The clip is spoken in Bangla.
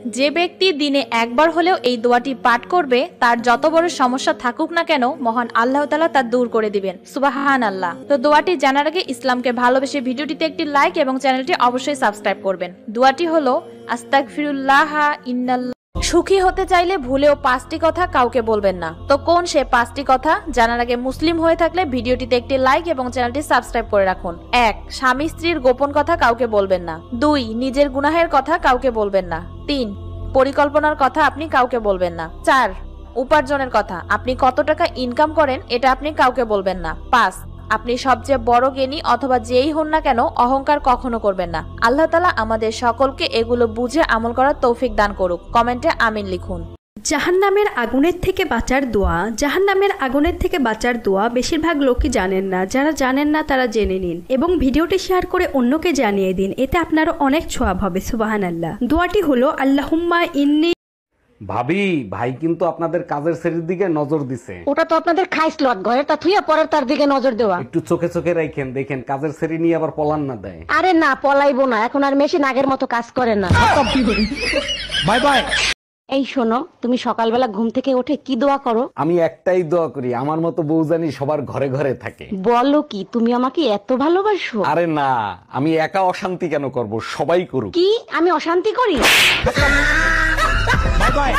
যে ব্যক্তি দিনে একবার হলেও এই দোয়াটি পাঠ করবে তার যত বড় সমস্যা থাকুক না কেন মহান আল্লাহ তাআলা তা দূর করে দিবেন। সুবহানাল্লাহ। তো দোয়াটি জানার আগে ইসলামকে ভালোবেসে ভিডিওটিতে একটি লাইক এবং চ্যানেলটি অবশ্যই সাবস্ক্রাইব করবেন। দোয়াটি হলো আস্তাগফিরুল্লাহ ইন্নাল্লাহ। সুখী হতে চাইলে ভুলেও 5টি কথা কাউকে বলবেন না। তো কোন সে 5টি কথা জানার আগে মুসলিম হয়ে থাকলে ভিডিওটিতে একটি লাইক এবং চ্যানেলটি সাবস্ক্রাইব করে রাখুন। 1. স্বামী স্ত্রীর গোপন কথা কাউকে বলবেন না। 2. নিজের গুনাহের কথা কাউকে বলবেন না। 3. পরিকল্পনার কথা আপনি কাউকে বলবেন না। 4. উপার্জনের কথা, আপনি কত টাকা ইনকাম করেন এটা আপনি কাউকে বলবেন না। 5. আপনি সবচেয়ে বড় জ্ঞানী অথবা যেই হন না কেন অহংকার কখনো করবেন না। আল্লাহ তাআলা আমাদের সকলকে এগুলো বুঝে আমল করার তৌফিক দান করুক। কমেন্টে আমিন লিখুন। জাহান্নামের আগুনের থেকে বাঁচার দোয়া। জাহান্নামের আগুনের থেকে বাঁচার দোয়া বেশিরভাগ লোকই জানেন না। যারা জানেন না তারা জেনে নিন এবং ভিডিওটি শেয়ার করে অন্যকে জানিয়ে দিন, এতে আপনারও অনেক ছোঁয়া হবে। সুবহানাল্লাহ। দোয়াটি হলো আল্লাহুম্মা ইন্নী। ভাবি, ভাই কিন্তু আপনাদের কাজের শ্রেণীর দিকে নজর দিছে। ওটা তো আপনাদের খাইসলত, ঘরের তা থুইয়া পরের তার দিকে নজর দেওয়া। একটু চোখে চোখে রাখেন, দেখেন কাজের শ্রেণী নিয়ে আবার পলান না দেয়। আরে না, পলাইবো না, এখন আর মেশিন আগের মতো কাজ করে না। Bye bye. এই শোনো, তুমি সকালবেলা ঘুম থেকে উঠে কি দোয়া করো? আমি একটাই দোয়া করি, আমার মতো বউ জানি সবার ঘরে ঘরে থাকে। বলো কি, তুমি আমাকে এত ভালোবাসো? আরে না, আমি একা অশান্তি কেন করব, সবাই করুক। কি আমি অশান্তি করি? Bye bye.